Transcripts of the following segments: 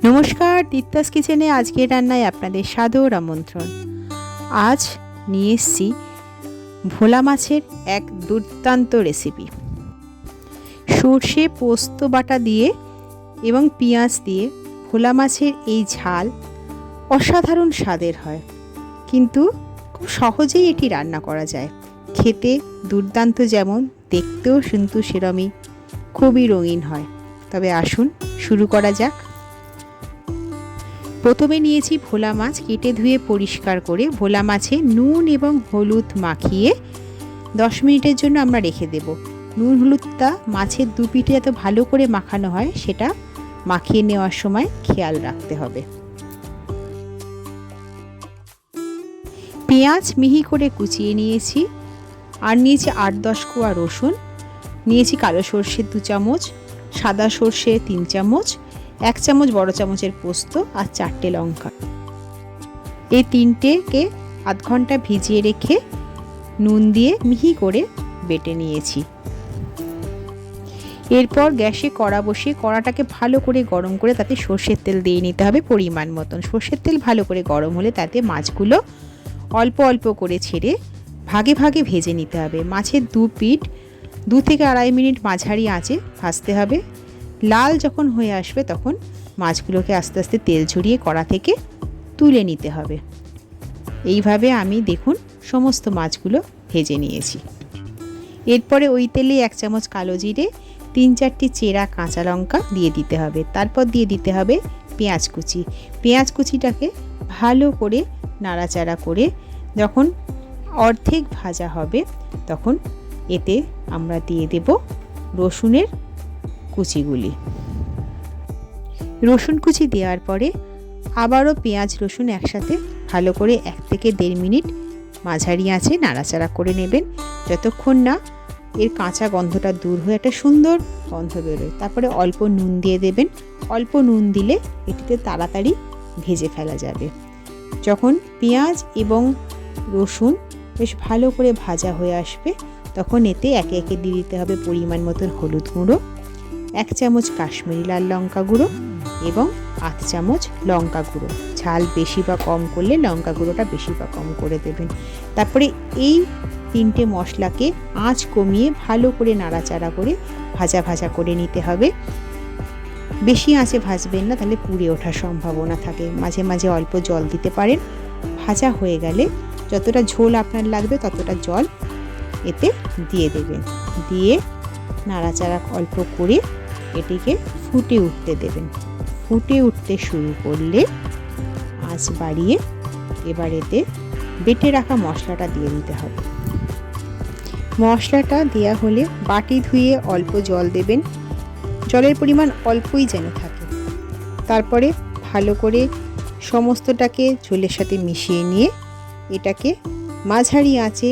নমস্কার, তিত্তাস কিচেনে আজকের রান্নায় আপনাদের সাদর আমন্ত্রণ। আজ নিয়ে এসেছি ভোলা মাছের এক দুর্দান্ত রেসিপি। সর্ষে পোস্ত বাটা দিয়ে এবং পেঁয়াজ দিয়ে ভোলা মাছের এই ঝাল অসাধারণ স্বাদের হয়, কিন্তু খুব সহজেই এটি রান্না করা যায়। খেতে দুর্দান্ত যেমন, দেখতেও কিন্তু সেরমই খুবই রঙিন হয়। তবে আসুন শুরু করা যাক। প্রথমে নিয়েছি ভোলা মাছ, কেটে ধুয়ে পরিষ্কার করে ভোলা মাছে নুন এবং হলুদ মাখিয়ে 10 মিনিটের জন্য আমরা রেখে দেব। নুন হলুদটা মাছের দুপিঠে এত ভালো করে মাখানো হয় সেটা মাখিয়ে নেওয়ার সময় খেয়াল রাখতে হবে। পেঁয়াজ মিহি করে কুচিয়ে নিয়েছি, আর নিয়েছি 8-10 কোয়া রসুন, নিয়েছি কালো সর্ষে 2 চামচ, সাদা সর্ষে 3 চামচ, 1 চামচ বড় চামচের পোস্ত আর 4টে লঙ্কা। এই তিনটেকে আধ ঘন্টা ভিজিয়ে রেখে নুন দিয়ে মিহি করে বেটে নিয়েছি। এরপর গ্যাসে কড়া বসিয়ে কড়াটাকে ভালো করে গরম করে তাতে সর্ষের তেল দিয়ে নিতে হবে পরিমাণ মতন। সর্ষের তেল ভালো করে গরম হলে তাতে মাছগুলো অল্প অল্প করে ছেড়ে ভাগে ভাগে ভেজে নিতে হবে। মাছের দু পিঠ 2 থেকে 2.5 মিনিট মাঝারি আঁচে ভাজতে হবে। লাল যখন হয়ে আসবে তখন মাছগুলোকে আস্তে আস্তে তেল ঝরিয়ে কড়া থেকে তুলে নিতে হবে। এইভাবে আমি দেখুন সমস্ত মাছগুলো ভেজে নিয়েছি। এরপরে ওই তেলে 1 চামচ কালো জিরে, 3-4টি চেরা কাঁচা লঙ্কা দিয়ে দিতে হবে। তারপর দিয়ে দিতে হবে পেঁয়াজ কুচি। পেঁয়াজ কুচিটাকে ভালো করে নাড়াচাড়া করে যখন অর্ধেক ভাজা হবে তখন এতে আমরা দিয়ে দেব রসুনের কুচিগুলি। রসুন কুচি দেওয়ার পরে আবারও পেঁয়াজ রসুন একসাথে ভালো করে 1 থেকে 1.5 মিনিট মাঝারি আঁচে নাড়াচাড়া করে নেবেন, যতক্ষণ না এর কাঁচা গন্ধটা দূর হয়ে একটা সুন্দর গন্ধ বেরোয়। তারপরে অল্প নুন দিয়ে দেবেন। অল্প নুন দিলে এটিতে তাড়াতাড়ি ভেজে ফেলা যাবে। যখন পেঁয়াজ এবং রসুন বেশ ভালো করে ভাজা হয়ে আসবে তখন এতে একে একে দিয়ে দিতে হবে পরিমাণ মতন হলুদ গুঁড়ো, 1 চামচ কাশ্মীরি লাল লঙ্কা গুঁড়ো এবং 8 চামচ লঙ্কা গুঁড়ো। ঝাল বেশি বা কম করলে লঙ্কা গুঁড়োটা বেশি বা কম করে দেবেন। তারপরে এই 3টে মশলাকে আঁচ কমিয়ে ভালো করে নাড়াচাড়া করে ভাজা ভাজা করে নিতে হবে। বেশি আঁচে ভাজবেন না, তাহলে পুড়ে ওঠার সম্ভাবনা থাকে। মাঝে মাঝে অল্প জল দিতে পারেন। ভাজা হয়ে গেলে যতটা ঝোল আপনার লাগবে ততটা জল এতে দিয়ে দেবেন। দিয়ে নাড়াচাড়া অল্প করে এটিকে ফুটে উঠতে দেবেন। ফুটে উঠতে শুরু করলে আঁচ বাড়িয়ে এবার এতে বেটে রাখা মশলাটা দিয়ে দিতে হবে। মশলাটা দেওয়া হলে বাটি ধুয়ে অল্প জল দেবেন। জলের পরিমাণ অল্পই যেন থাকে। তারপরে ভালো করে সমস্তটাকে ঝোলের সাথে মিশিয়ে নিয়ে এটাকে মাঝারি আঁচে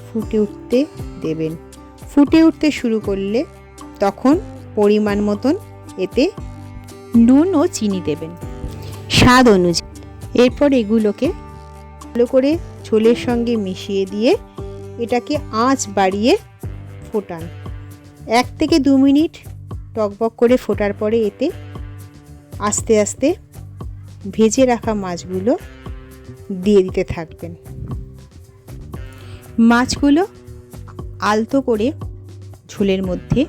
ফুটে উঠতে দেবেন। ফুটে উঠতে শুরু করলে তখন পরিমাণ মতন এতে নুন ও চিনি দেবেন স্বাদ অনুযায়ী। এরপর এগুলোকে ভালো করে ঝোলের সঙ্গে মিশিয়ে দিয়ে এটাকে আঁচ বাড়িয়ে ফোটান। 1 থেকে 2 মিনিট টকবক করে ফোটার পরে এতে আস্তে আস্তে ভেজে রাখা মাছগুলো দিয়ে দিতে থাকবেন। মাছগুলো আলতো করে ঝোলের মধ্যে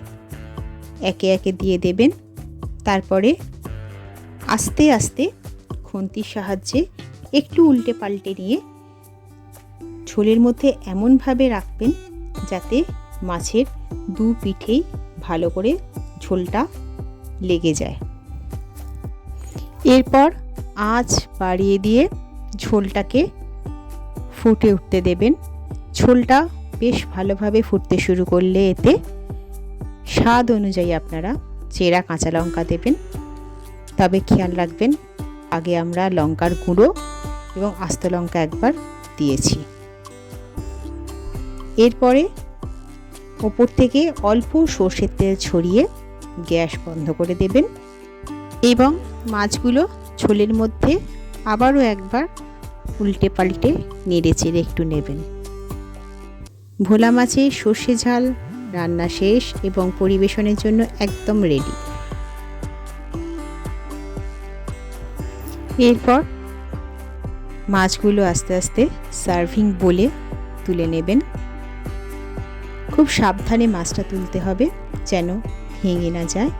একে একে দিয়ে দেবেন। তারপরে আস্তে আস্তে খুন্তির সাহায্যে একটু উল্টে পাল্টে নিয়ে ঝোলের মধ্যে এমনভাবে রাখবেন যাতে মাছের 2 পিঠেই ভালো করে ঝোলটা লেগে যায়। এরপর আঁচ বাড়িয়ে দিয়ে ঝোলটাকে ফুটে উঠতে দেবেন। ঝোলটা বেশ ভালোভাবে ফুটতে শুরু করলে এতে স্বাদ অনুযায়ী আপনারা চেরা কাঁচা লঙ্কা দেবেন। তবে খেয়াল রাখবেন আগে আমরা লঙ্কার গুঁড়ো এবং আস্ত লঙ্কা একবার দিয়েছি। এরপরে ওপর থেকে অল্প সর্ষের তেল ছড়িয়ে গ্যাস বন্ধ করে দেবেন এবং মাছগুলো ঝোলের মধ্যে আবারও একবার উল্টে পাল্টে নেড়ে চেড়ে একটু নেবেন। ভোলা মাছের সর্ষে ঝাল রান্না শেষ এবং পরিবেশনের জন্য একদম রেডি। এরপর মাছগুলো আস্তে আস্তে সার্ভিং বলে তুলে নেবেন। খুব সাবধানে মাছটা তুলতে হবে যেন ভেঙে না যায়।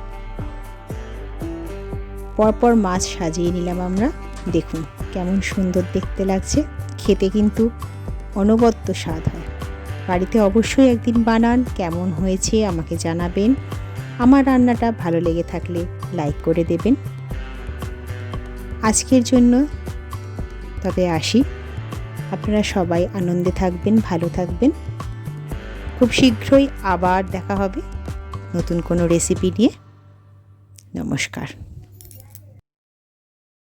পরপর মাছ সাজিয়ে নিলাম আমরা। দেখুন কেমন সুন্দর দেখতে লাগছে, খেতে কিন্তু অনবদ্য স্বাদ হয়। বাড়িতে অবশ্যই একদিন বানান, কেমন হয়েছে আমাকে জানাবেন। আমার রান্নাটা ভালো লেগে থাকলে লাইক করে দেবেন। আজকের জন্য তবে আসি, আপনারা সবাই আনন্দে থাকবেন, ভালো থাকবেন। খুব শীঘ্রই আবার দেখা হবে নতুন কোনো রেসিপি নিয়ে। নমস্কার।